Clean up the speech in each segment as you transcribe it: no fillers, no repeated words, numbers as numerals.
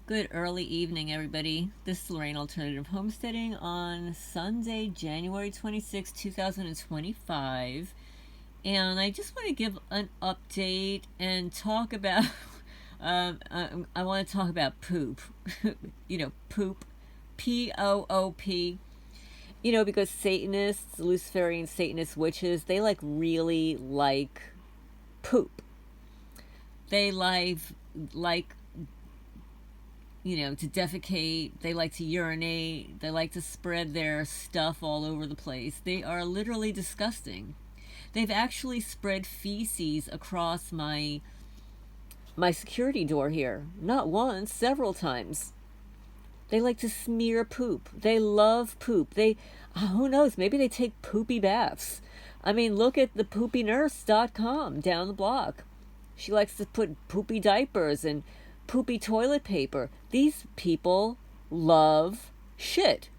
Good early evening, everybody. This is Lorraine Alternative Homesteading on Sunday, January 26, 2025. And I just want to give an update and talk about, I want to talk about poop. Poop. Poop. Because Satanists, Luciferian Satanist witches, they really like poop. They like to defecate. They like to urinate. They like to spread their stuff all over the place. They are literally disgusting. They've actually spread feces across my security door here. Not once, several times. They like to smear poop. They love poop. Who knows, maybe they take poopy baths. I mean, look at the poopynurse.com down the block. She likes to put poopy diapers and poopy toilet paper. These people love shit.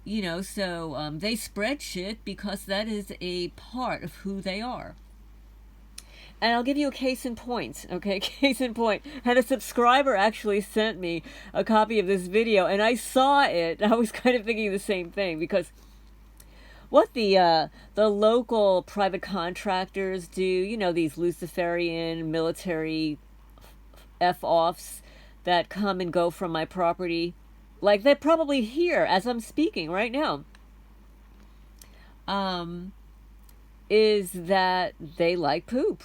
So they spread shit because that is a part of who they are. And I'll give you a case in point, okay? Case in point. And a subscriber actually sent me a copy of this video, and I saw it. I was kind of thinking the same thing, because what the local private contractors do, these Luciferian military F-offs that come and go from my property, like they're probably here as I'm speaking right now, is that they like poop.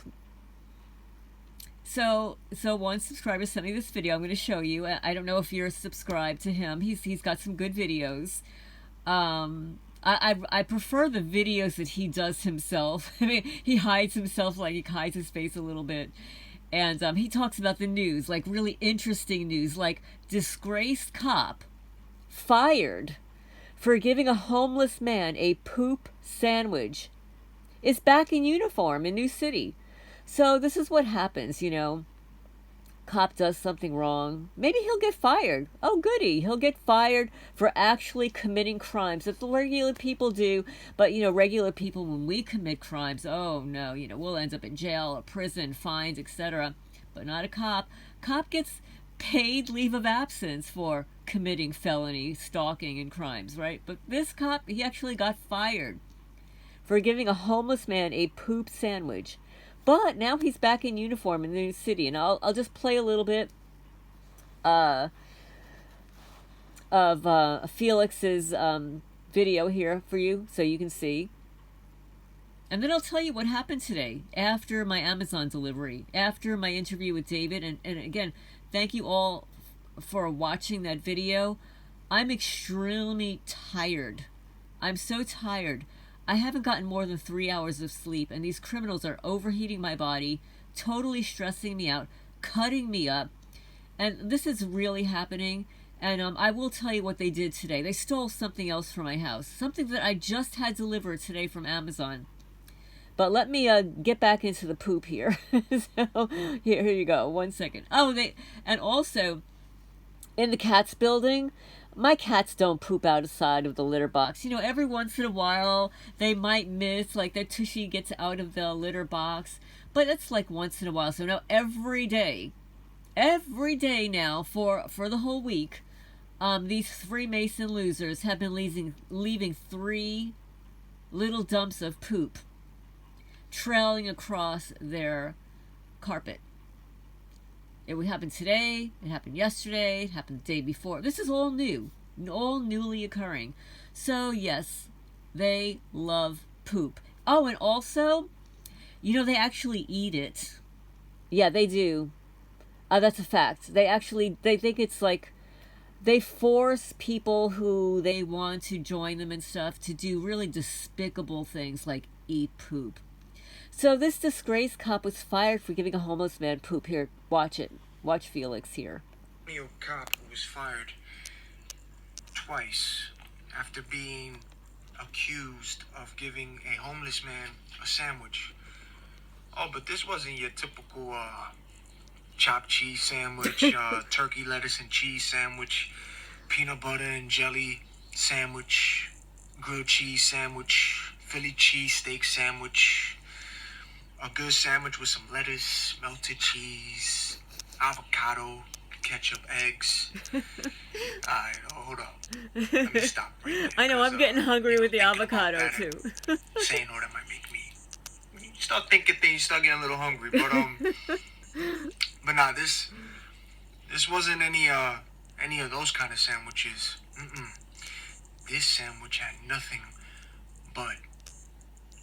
So one subscriber sent me this video. I'm going to show you. I don't know if you're subscribed to him. He's got some good videos. I prefer the videos that he does himself. I mean, he hides himself, like he hides his face a little bit. And he talks about the news, like really interesting news, like disgraced cop fired for giving a homeless man a poop sandwich is back in uniform in New City. So this is what happens, Cop does something wrong. Maybe he'll get fired. Oh, goody. He'll get fired for actually committing crimes that the regular people do. But, regular people, when we commit crimes, oh, no, we'll end up in jail or prison, fines, etc. But not a cop. Cop gets paid leave of absence for committing felony, stalking, and crimes, right? But this cop, he actually got fired for giving a homeless man a poop sandwich. But now he's back in uniform in the new city, and I'll just play a little bit of Felix's video here for you so you can see. And then I'll tell you what happened today after my Amazon delivery, after my interview with David. And again, thank you all for watching that video. I'm extremely tired. I'm so tired. I haven't gotten more than 3 hours of sleep, and these criminals are overheating my body, totally stressing me out, cutting me up. And this is really happening. And I will tell you what they did today. They stole something else from my house, something that I just had delivered today from Amazon. But let me get back into the poop here. So here you go. 1 second. And also in the cats building, my cats don't poop outside of the litter box. Every once in a while they might miss, like their tushy gets out of the litter box, but it's like once in a while. So now every day now for the whole week, these Freemason losers have been leaving 3 little dumps of poop trailing across their carpet. It would happen today, it happened yesterday, it happened the day before. This is all new, all newly occurring. So yes, they love poop. Oh, and also, they actually eat it. Yeah, they do. That's a fact. They think it's like, they force people who they want to join them and stuff to do really despicable things like eat poop. So this disgraced cop was fired for giving a homeless man poop. Here, watch it. Watch Felix here. A cop who was fired twice after being accused of giving a homeless man a sandwich. Oh, but this wasn't your typical chopped cheese sandwich, turkey, lettuce, and cheese sandwich, peanut butter and jelly sandwich, grilled cheese sandwich, Philly cheesesteak sandwich, a good sandwich with some lettuce, melted cheese, avocado, ketchup, eggs. Alright, hold up. Let me stop right there. I know, I'm getting hungry with the thinking avocado about too. that and saying all that might make me. You start thinking things, you start getting a little hungry. But nah, this wasn't any of those kind of sandwiches. This sandwich had nothing but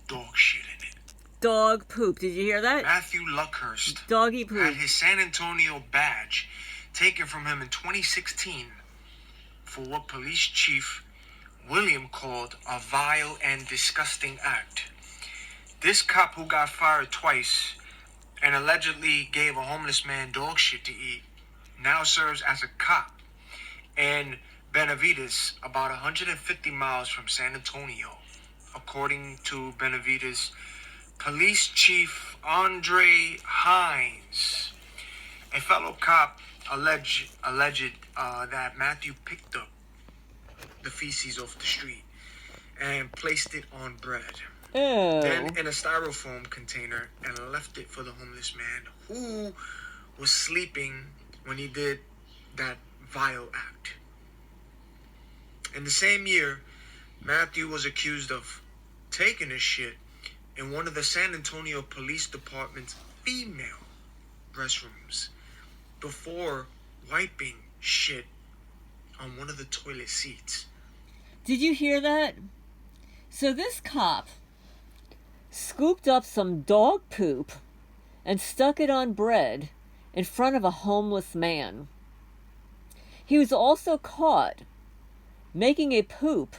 dog shit in it. Dog poop. Did you hear that? Matthew Luckhurst Doggy poop. had his San Antonio badge taken from him in 2016 for what police chief William called a vile and disgusting act. This cop, who got fired twice and allegedly gave a homeless man dog shit to eat, now serves as a cop in Benavides, about 150 miles from San Antonio. According to Benavides Police Chief Andre Hines, a fellow cop alleged that Matthew picked up the feces off the street and placed it on bread, then in a styrofoam container, and left it for the homeless man who was sleeping when he did that vile act. In the same year, Matthew was accused of taking a shit in one of the San Antonio Police Department's female restrooms before wiping shit on one of the toilet seats. Did you hear that? So this cop scooped up some dog poop and stuck it on bread in front of a homeless man. He was also caught making a poop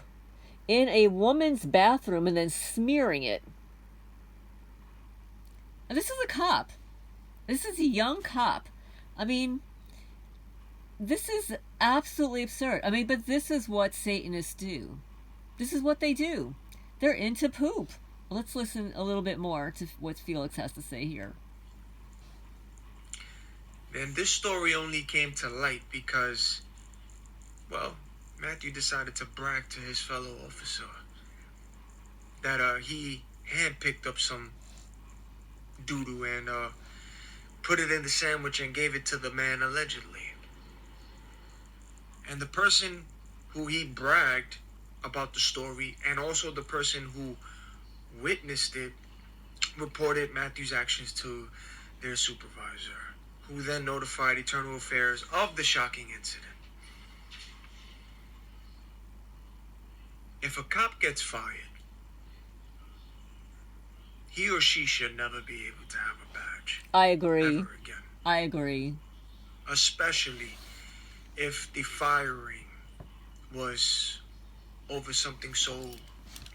in a woman's bathroom and then smearing it. And this is a cop. This is a young cop. I mean, this is absolutely absurd. I mean, but this is what Satanists do. This is what they do. They're into poop. Let's listen a little bit more to what Felix has to say here. And this story only came to light because, well, Matthew decided to brag to his fellow officer that he had picked up some doo-doo and put it in the sandwich and gave it to the man allegedly. And the person who he bragged about the story, and also the person who witnessed it, reported Matthew's actions to their supervisor, who then notified Internal Affairs of the shocking incident. If a cop gets fired, he or she should never be able to have a badge. I agree. Ever again. I agree. Especially if the firing was over something so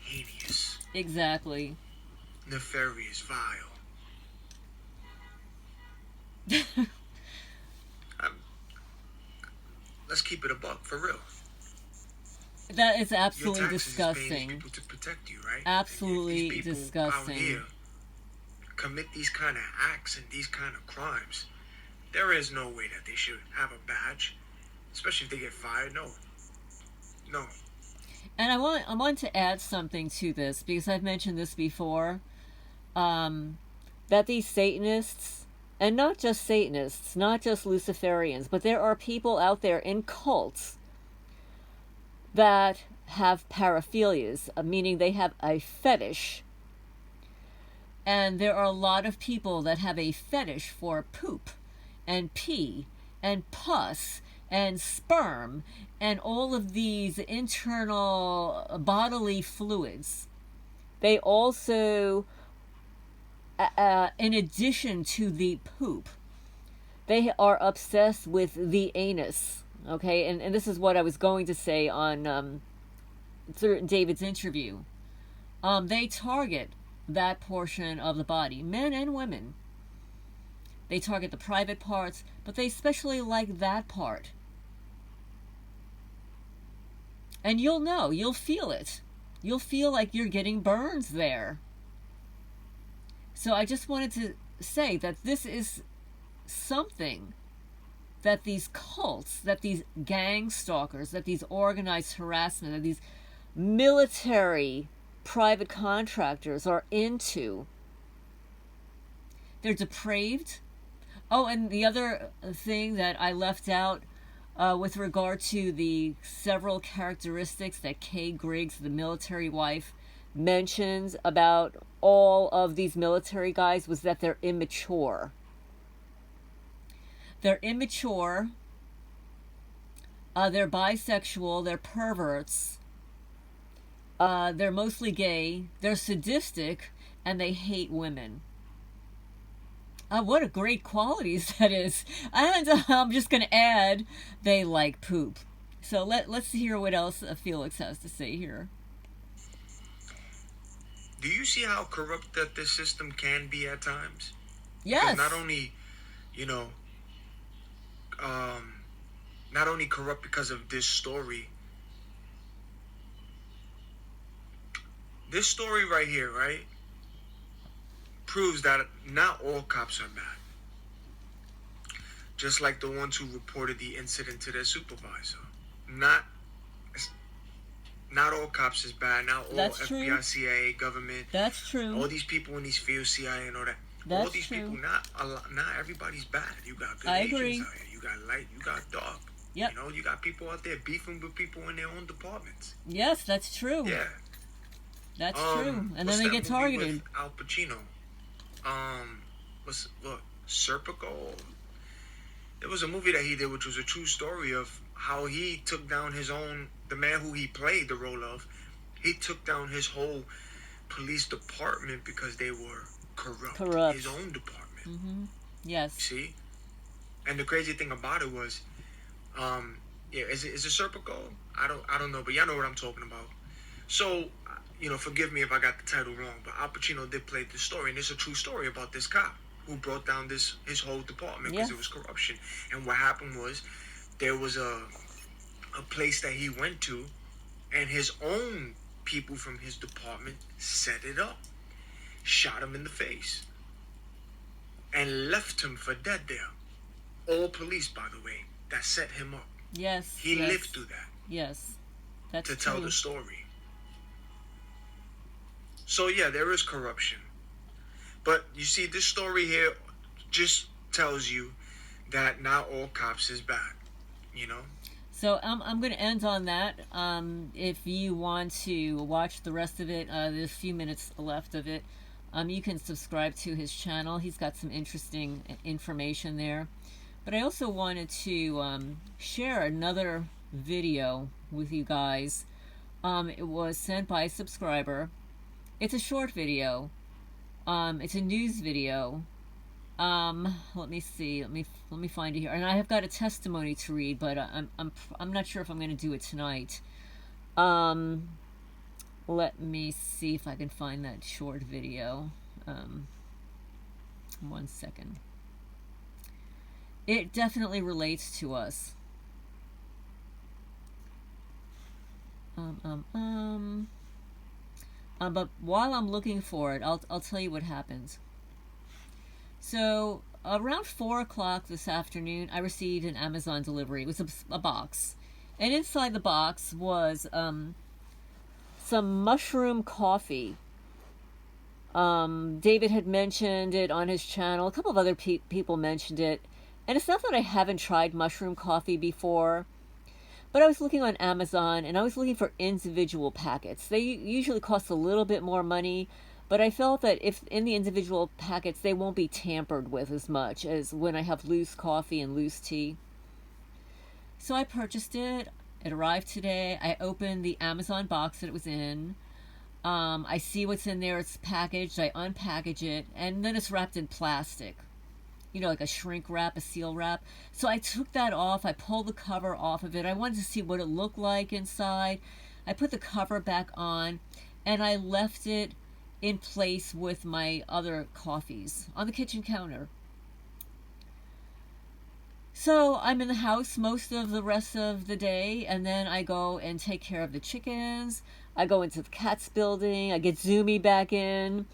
heinous. Exactly. Nefarious, vile. Let's keep it a buck, for real. That is absolutely Your taxes disgusting. is paying these people to protect you, right? Absolutely and if these people disgusting. out here commit these kind of acts and these kind of crimes, there is no way that they should have a badge, especially if they get fired. No. And I want to add something to this, because I've mentioned this before, that these Satanists, and not just Satanists, not just Luciferians, but there are people out there in cults that have paraphilias, meaning they have a fetish. And there are a lot of people that have a fetish for poop and pee and pus and sperm and all of these internal bodily fluids. They also, in addition to the poop, they are obsessed with the anus. Okay, and this is what I was going to say on through David's interview. They target that portion of the body, men and women. They target the private parts, but they especially like that part. And you'll know, you'll feel it. You'll feel like you're getting burns there. So I just wanted to say that this is something that these cults, that these gang stalkers, that these organized harassment, that these military private contractors are into. They're depraved, Oh, and the other thing that I left out with regard to the several characteristics that Kay Griggs, the military wife, mentions about all of these military guys was that they're immature. They're immature, they're bisexual, they're perverts, they're mostly gay, they're sadistic, and they hate women. What a great qualities that is. And I'm just going to add, they like poop. So let's hear what else Felix has to say here. Do you see how corrupt that this system can be at times? Yes. Because not only, you know, not only corrupt because of this story. This story right here, right, proves that not all cops are bad. Just like the ones who reported the incident to their supervisor. Not all cops is bad. Not all That's FBI, true. CIA, government. That's true. All these people in these fields, CIA and all that. That's all these true. people, not everybody's bad. You got good I agents agree. out here. You got light, you got dark. Yep. You know, you got people out there beefing with people in their own departments. Yes, that's true. Yeah. That's true. And what's then they that get movie targeted. with Al Pacino. Serpico? There was a movie that he did, which was a true story of how he took down the man who he played the role of. He took down his whole police department because they were corrupt. His own department. Mm-hmm. Yes. See? And the crazy thing about it was, is it Serpico? I don't know, but y'all know what I'm talking about. So, forgive me if I got the title wrong, but Al Pacino did play this story, and it's a true story about this cop who brought down his whole department because it was corruption. And what happened was, there was a place that he went to, and his own people from his department set it up, shot him in the face, and left him for dead there. All police, by the way, that set him up. Yes. He lived through that. Yes. That's to true. tell the story. So yeah, there is corruption. But you see, this story here just tells you that not all cops is bad, So I'm going to end on that. If you want to watch the rest of it, there's a few minutes left of it. You can subscribe to his channel. He's got some interesting information there. But I also wanted to share another video with you guys. It was sent by a subscriber. It's a short video. It's a news video. Let me see. Let me find it here. And I have got a testimony to read, but I'm not sure if I'm going to do it tonight. Let me see if I can find that short video. 1 second. It definitely relates to us. But while I'm looking for it, I'll tell you what happens. So around 4 o'clock this afternoon, I received an Amazon delivery. It was a box, and inside the box was some mushroom coffee. David had mentioned it on his channel. A couple of other people mentioned it. And it's not that I haven't tried mushroom coffee before, but I was looking on Amazon, and I was looking for individual packets. They usually cost a little bit more money, but I felt that if in the individual packets, they won't be tampered with as much as when I have loose coffee and loose tea. So I purchased it. It arrived today. I opened the Amazon box that it was in. I see what's in there. It's packaged. I unpackage it, and then it's wrapped in plastic. Like a shrink wrap, a seal wrap. So I took that off. I pulled the cover off of it. I wanted to see what it looked like inside. I put the cover back on, and I left it in place with my other coffees on the kitchen counter. So I'm in the house most of the rest of the day, and then I go and take care of the chickens. I go into the cat's building. I get Zoomy back in,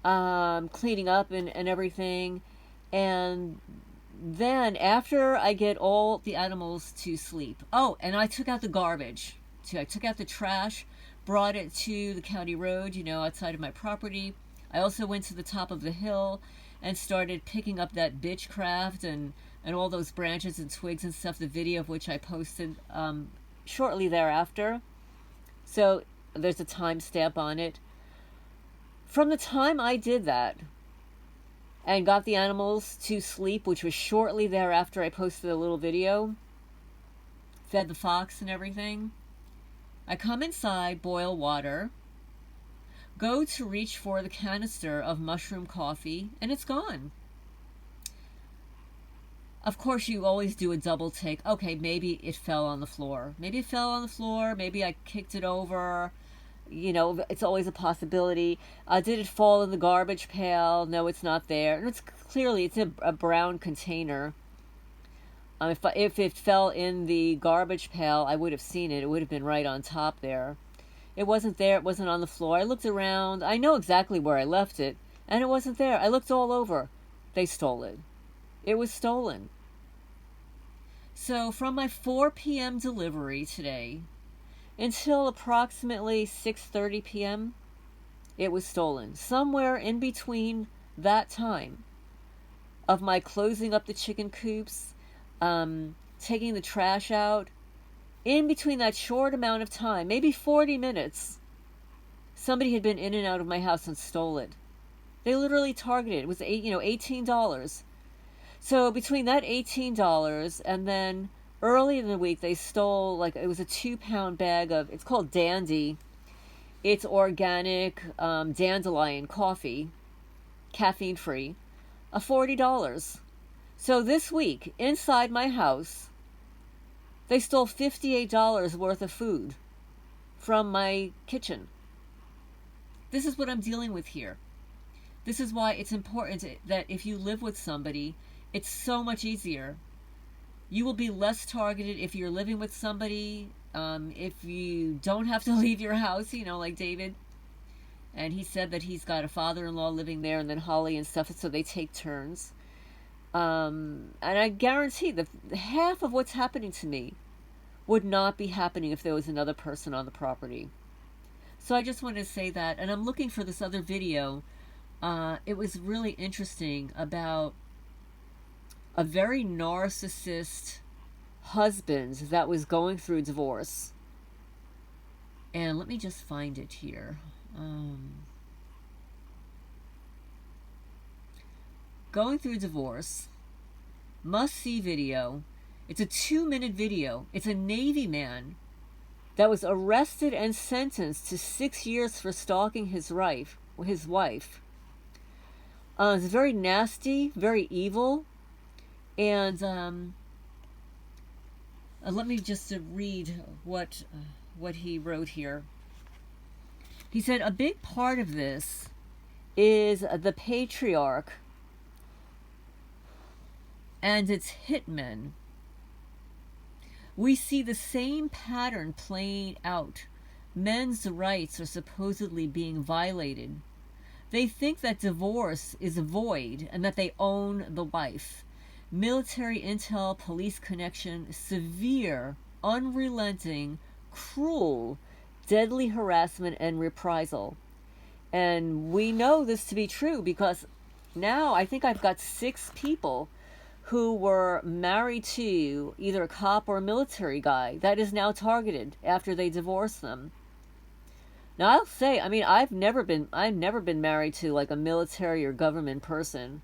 cleaning up and everything. And then after I get all the animals to sleep. Oh, and I took out the garbage too. I took out the trash, brought it to the county road, outside of my property. I also went to the top of the hill and started picking up that bitchcraft and all those branches and twigs and stuff, the video of which I posted shortly thereafter. So there's a timestamp on it. From the time I did that and got the animals to sleep, which was shortly thereafter I posted a little video, fed the fox and everything, I come inside, boil water, go to reach for the canister of mushroom coffee, and it's gone. Of course, you always do a double take. Okay, maybe it fell on the floor. Maybe it fell on the floor. Maybe I kicked it over. You know, it's always a possibility. Did it fall in the garbage pail? No, it's not there. And it's clearly, it's in a brown container. If it fell in the garbage pail, I would have seen it. It would have been right on top there. It wasn't there. It wasn't on the floor. I looked around. I know exactly where I left it. And it wasn't there. I looked all over. They stole it. It was stolen. So from my 4 p.m. delivery today until approximately 6:30 p.m., it was stolen. Somewhere in between that time of my closing up the chicken coops, taking the trash out, in between that short amount of time, maybe 40 minutes, somebody had been in and out of my house and stole it. They literally targeted it. It was $18. So between that $18 and then early in the week they stole, like, it was a 2-pound bag of, it's called Dandy. It's organic dandelion coffee, caffeine free, $40. So this week, inside my house, they stole $58 worth of food from my kitchen. This is what I'm dealing with here. This is why it's important that if you live with somebody, it's so much easier. You will be less targeted if you're living with somebody. If you don't have to leave your house, like David. And he said that he's got a father-in-law living there, and then Holly and stuff, so they take turns. And I guarantee that half of what's happening to me would not be happening if there was another person on the property. So I just wanted to say that. And I'm looking for this other video. It was really interesting about a very narcissist husband that was going through divorce. And let me just find it here. Going through divorce, must-see video. It's a 2-minute video. It's a Navy man that was arrested and sentenced to 6 years for stalking his wife. It's very nasty, very evil. And let me just read what he wrote here. He said, a big part of this is the patriarch and its hitmen. We see the same pattern playing out. Men's rights are supposedly being violated. They think that divorce is void and that they own the wife. Military intel, police connection, severe, unrelenting, cruel, deadly harassment and reprisal. And we know this to be true because now I think I've got 6 people who were married to either a cop or a military guy that is now targeted after they divorced them. Now I'll say, I've never been married to like a military or government person.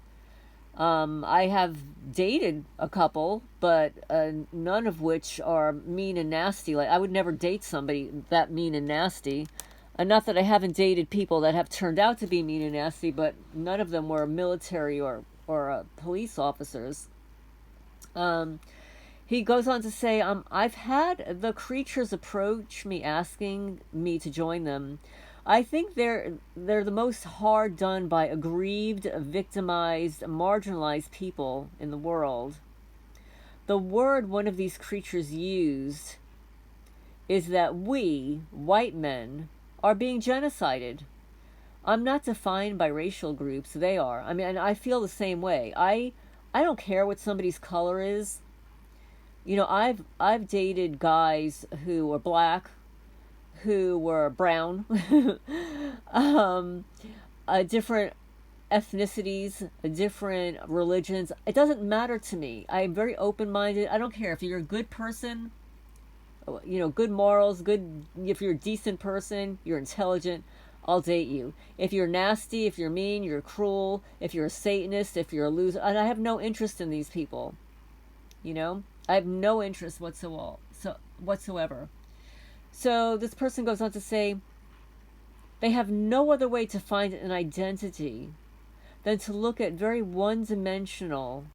I have dated a couple, but none of which are mean and nasty. Like, I would never date somebody that mean and nasty. Not that I haven't dated people that have turned out to be mean and nasty, but none of them were military or police officers. He goes on to say, I've had the creatures approach me asking me to join them. I think they're the most hard done by aggrieved, victimized, marginalized people in the world. The word one of these creatures used is that we, white men, are being genocided. I'm not defined by racial groups. They are. And I feel the same way. I don't care what somebody's color is. I've dated guys who were black, who were brown, different ethnicities, different religions. It doesn't matter to me. I'm very open-minded. I don't care if you're a good person, good morals, if you're a decent person, you're intelligent, I'll date you. If you're nasty, if you're mean, you're cruel, if you're a Satanist, if you're a loser, and I have no interest in these people. I have no interest whatsoever. So this person goes on to say, they have no other way to find an identity than to look at very one-dimensional